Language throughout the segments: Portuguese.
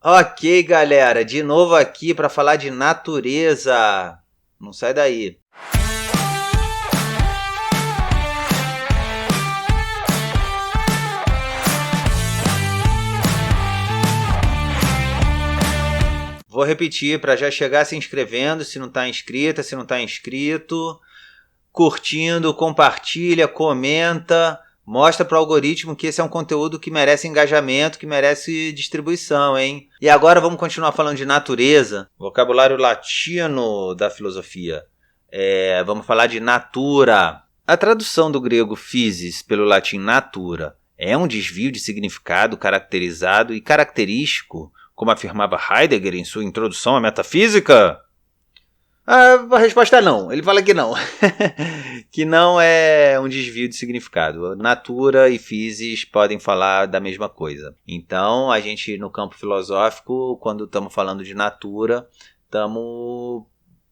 Ok, galera, de novo aqui para falar de natureza. Não sai daí. Vou repetir para já chegar se inscrevendo, se não está inscrita, se não está inscrito, curtindo, compartilha, comenta, mostra para o algoritmo que esse é um conteúdo que merece engajamento, que merece distribuição, hein? E agora vamos continuar falando de natureza, vocabulário latino da filosofia. Vamos falar de natura. A tradução do grego physis pelo latim natura é um desvio de significado caracterizado e característico, como afirmava Heidegger em sua introdução à metafísica? A resposta é não. Ele fala que não. Que não é um desvio de significado. Natura e physis podem falar da mesma coisa. Então, a gente, no campo filosófico, quando estamos falando de natura, estamos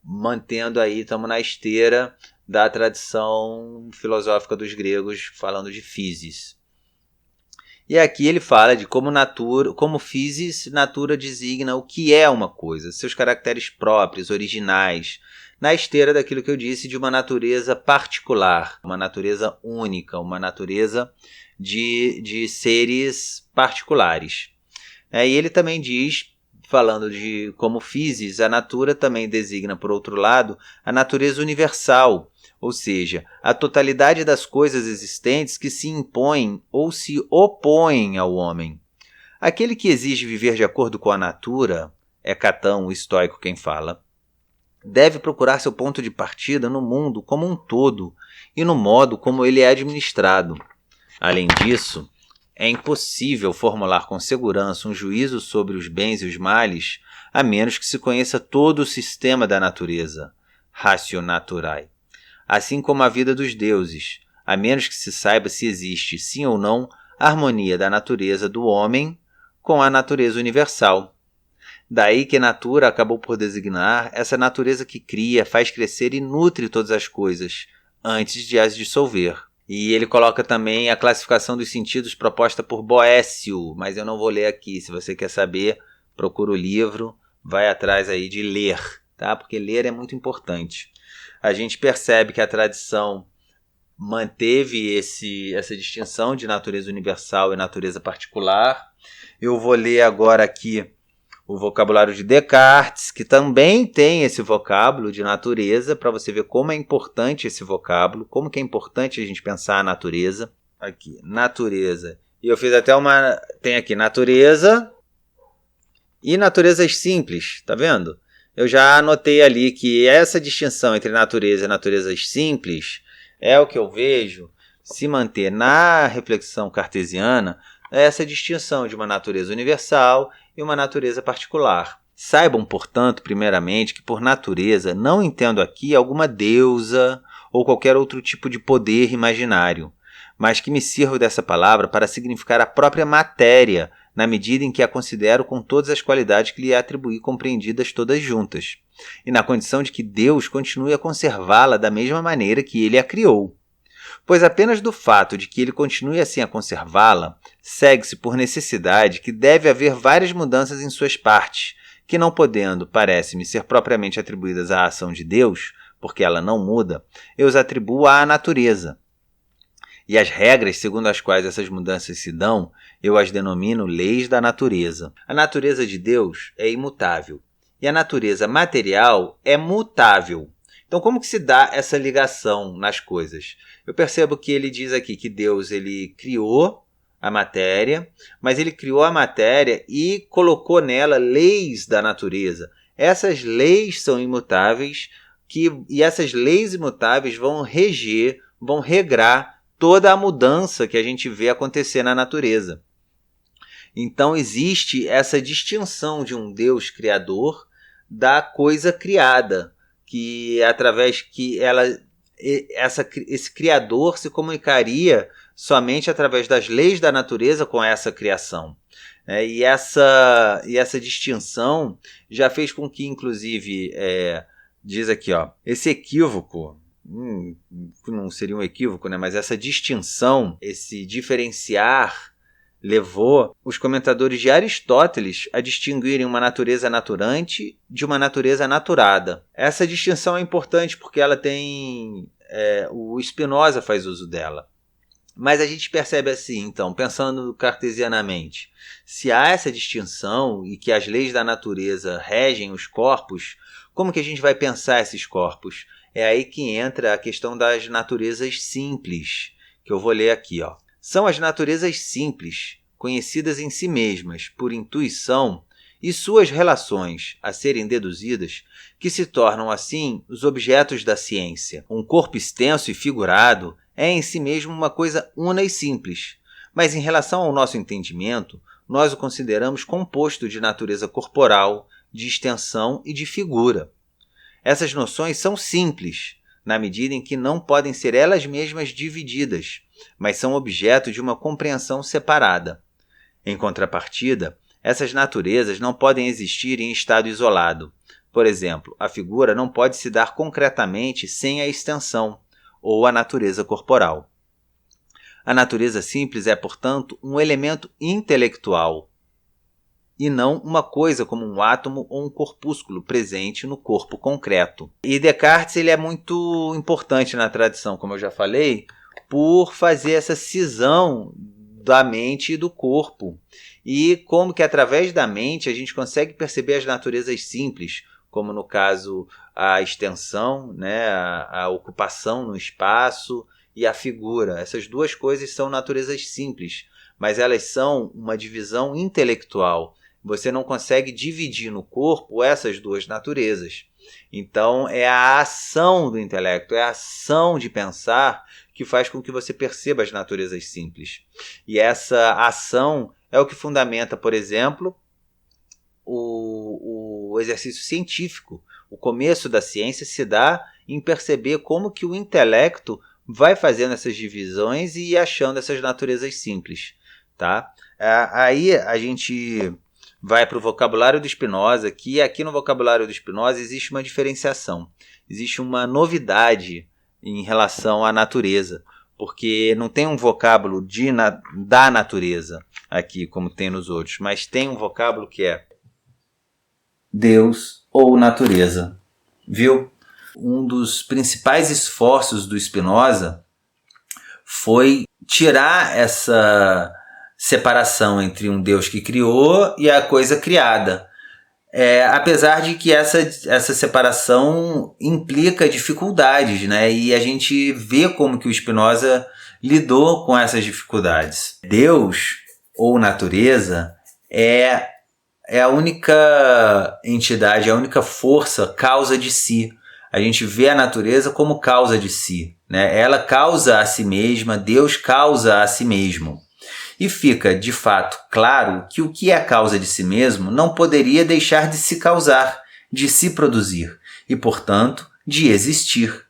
mantendo aí, estamos na esteira da tradição filosófica dos gregos, falando de physis. E aqui ele fala de como physis, natura designa o que é uma coisa, seus caracteres próprios, originais, na esteira daquilo que eu disse de uma natureza particular, uma natureza única, uma natureza de seres particulares. E ele também diz, falando de como physis, a natura também designa, por outro lado, a natureza universal, ou seja, a totalidade das coisas existentes que se impõem ou se opõem ao homem. Aquele que exige viver de acordo com a natura, é Catão, o estoico quem fala, deve procurar seu ponto de partida no mundo como um todo e no modo como ele é administrado. Além disso, é impossível formular com segurança um juízo sobre os bens e os males, a menos que se conheça todo o sistema da natureza, ratio naturae. Assim como a vida dos deuses, a menos que se saiba se existe, sim ou não, a harmonia da natureza do homem com a natureza universal. Daí que natura acabou por designar essa natureza que cria, faz crescer e nutre todas as coisas, antes de as dissolver. E ele coloca também a classificação dos sentidos proposta por Boécio, mas eu não vou ler aqui. Se você quer saber, procura o livro, vai atrás aí de ler, tá? Porque ler é muito importante. A gente percebe que a tradição manteve essa distinção de natureza universal e natureza particular. Eu vou ler agora aqui o vocabulário de Descartes, que também tem esse vocábulo de natureza, para você ver como é importante esse vocábulo, como que é importante a gente pensar a natureza. Aqui, natureza. E eu fiz até tem aqui natureza e naturezas simples, tá vendo? Eu já anotei ali que essa distinção entre natureza e naturezas simples é o que eu vejo se manter na reflexão cartesiana, essa distinção de uma natureza universal e uma natureza particular. Saibam, portanto, primeiramente, que por natureza não entendo aqui alguma deusa ou qualquer outro tipo de poder imaginário, mas que me sirvo dessa palavra para significar a própria matéria, na medida em que a considero com todas as qualidades que lhe atribuí compreendidas todas juntas, e na condição de que Deus continue a conservá-la da mesma maneira que ele a criou. Pois apenas do fato de que ele continue assim a conservá-la, segue-se por necessidade que deve haver várias mudanças em suas partes, que não podendo, parece-me, ser propriamente atribuídas à ação de Deus, porque ela não muda, eu os atribuo à natureza. E as regras segundo as quais essas mudanças se dão, eu as denomino leis da natureza. A natureza de Deus é imutável, e a natureza material é mutável. Então, como que se dá essa ligação nas coisas? Eu percebo que ele diz aqui que Deus ele criou a matéria, mas ele criou a matéria e colocou nela leis da natureza. Essas leis são imutáveis e essas leis imutáveis vão reger, vão regrar toda a mudança que a gente vê acontecer na natureza. Então existe essa distinção de um Deus criador da coisa criada, que através que esse criador se comunicaria somente através das leis da natureza com essa criação. E essa distinção já fez com que, inclusive, diz aqui, esse equívoco, não seria um equívoco, né? Mas essa distinção, esse diferenciar levou os comentadores de Aristóteles a distinguirem uma natureza naturante de uma natureza naturada. Essa distinção é importante porque ela tem... o Spinoza faz uso dela. Mas a gente percebe assim, então, pensando cartesianamente, se há essa distinção e que as leis da natureza regem os corpos, como que a gente vai pensar esses corpos? É aí que entra a questão das naturezas simples, que eu vou ler aqui, ó. São as naturezas simples, conhecidas em si mesmas, por intuição, e suas relações a serem deduzidas, que se tornam, assim, os objetos da ciência. Um corpo extenso e figurado é em si mesmo uma coisa una e simples, mas em relação ao nosso entendimento, nós o consideramos composto de natureza corporal, de extensão e de figura. Essas noções são simples, na medida em que não podem ser elas mesmas divididas, mas são objeto de uma compreensão separada. Em contrapartida, essas naturezas não podem existir em estado isolado. Por exemplo, a figura não pode se dar concretamente sem a extensão, ou a natureza corporal. A natureza simples é, portanto, um elemento intelectual, e não uma coisa como um átomo ou um corpúsculo presente no corpo concreto. E Descartes ele é muito importante na tradição, como eu já falei, por fazer essa cisão da mente e do corpo. E como que através da mente a gente consegue perceber as naturezas simples, como no caso a extensão, né, a ocupação no espaço e a figura. Essas duas coisas são naturezas simples, mas elas são uma divisão intelectual. Você não consegue dividir no corpo essas duas naturezas. Então é a ação do intelecto, é a ação de pensar que faz com que você perceba as naturezas simples. E essa ação é o que fundamenta, por exemplo, o exercício científico. O começo da ciência se dá em perceber como que o intelecto vai fazendo essas divisões e achando essas naturezas simples. Tá? Aí a gente vai para o vocabulário do Spinoza, que aqui no vocabulário do Spinoza existe uma diferenciação. Existe uma novidade em relação à natureza, porque não tem um vocábulo da natureza aqui, como tem nos outros, mas tem um vocábulo que é Deus ou natureza. Viu? Um dos principais esforços do Spinoza foi tirar essa separação entre um Deus que criou e a coisa criada. Apesar de que essa separação implica dificuldades, né? E a gente vê como que o Spinoza lidou com essas dificuldades. Deus ou natureza é a única entidade, a única força causa de si. A gente vê a natureza como causa de si, né? Ela causa a si mesma, Deus causa a si mesmo. E fica, de fato, claro que o que é causa de si mesmo não poderia deixar de se causar, de se produzir e, portanto, de existir.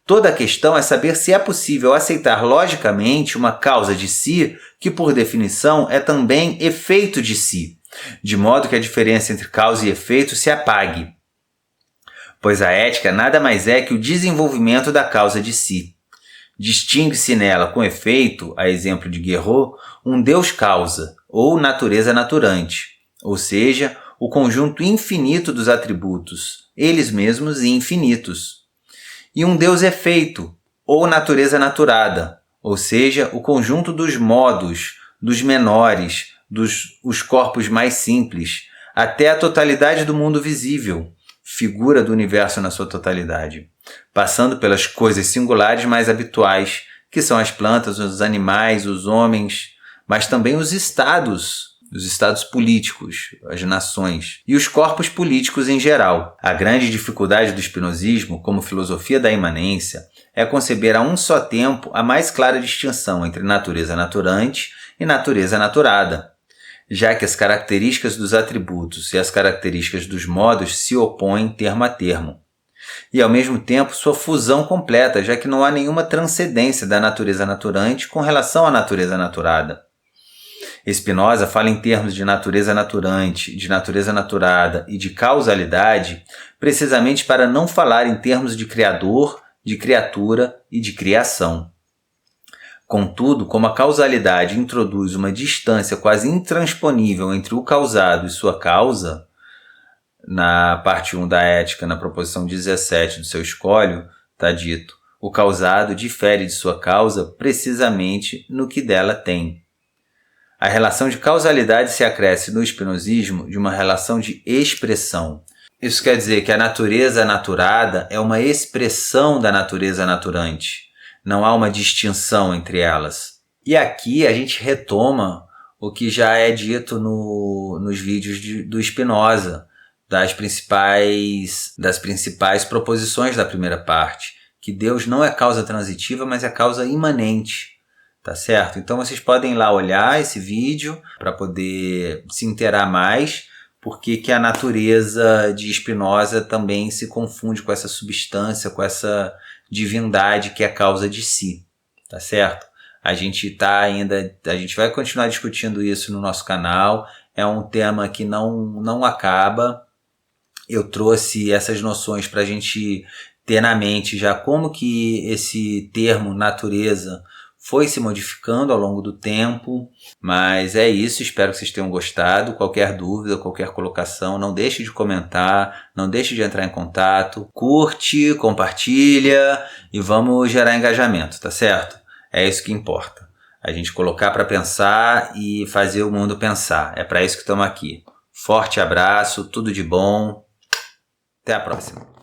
Toda a questão é saber se é possível aceitar logicamente uma causa de si que, por definição, é também efeito de si, de modo que a diferença entre causa e efeito se apague. Pois a ética nada mais é que o desenvolvimento da causa de si. Distingue-se nela, com efeito, a exemplo de Guerreau, um Deus causa, ou natureza naturante, ou seja, o conjunto infinito dos atributos, eles mesmos infinitos. E um Deus efeito, ou natureza naturada, ou seja, o conjunto dos modos, dos menores, os corpos mais simples, até a totalidade do mundo visível, figura do universo na sua totalidade, passando pelas coisas singulares mais habituais, que são as plantas, os animais, os homens, mas também os estados políticos, as nações, e os corpos políticos em geral. A grande dificuldade do espinosismo, como filosofia da imanência, é conceber a um só tempo a mais clara distinção entre natureza naturante e natureza naturada, já que as características dos atributos e as características dos modos se opõem termo a termo, e ao mesmo tempo sua fusão completa, já que não há nenhuma transcendência da natureza naturante com relação à natureza naturada. Spinoza fala em termos de natureza naturante, de natureza naturada e de causalidade, precisamente para não falar em termos de criador, de criatura e de criação. Contudo, como a causalidade introduz uma distância quase intransponível entre o causado e sua causa, na parte 1 da Ética, na proposição 17 do seu escolho, está dito: o causado difere de sua causa precisamente no que dela tem. A relação de causalidade se acresce no espinosismo de uma relação de expressão. Isso quer dizer que a natureza naturada é uma expressão da natureza naturante. Não há uma distinção entre elas. E aqui a gente retoma o que já é dito nos vídeos do Spinoza, das principais proposições da primeira parte, que Deus não é causa transitiva, mas é causa imanente. Tá certo? Então vocês podem ir lá olhar esse vídeo para poder se inteirar mais, porque que a natureza de Spinoza também se confunde com essa substância, com essa divindade que é causa de si. Tá certo? A gente vai continuar discutindo isso no nosso canal. É um tema que não acaba. Eu trouxe essas noções para a gente ter na mente já como que esse termo natureza foi se modificando ao longo do tempo, mas é isso, espero que vocês tenham gostado. Qualquer dúvida, qualquer colocação, não deixe de comentar, não deixe de entrar em contato, curte, compartilha e vamos gerar engajamento, tá certo? É isso que importa, a gente colocar para pensar e fazer o mundo pensar, é para isso que estamos aqui. Forte abraço, tudo de bom, até a próxima.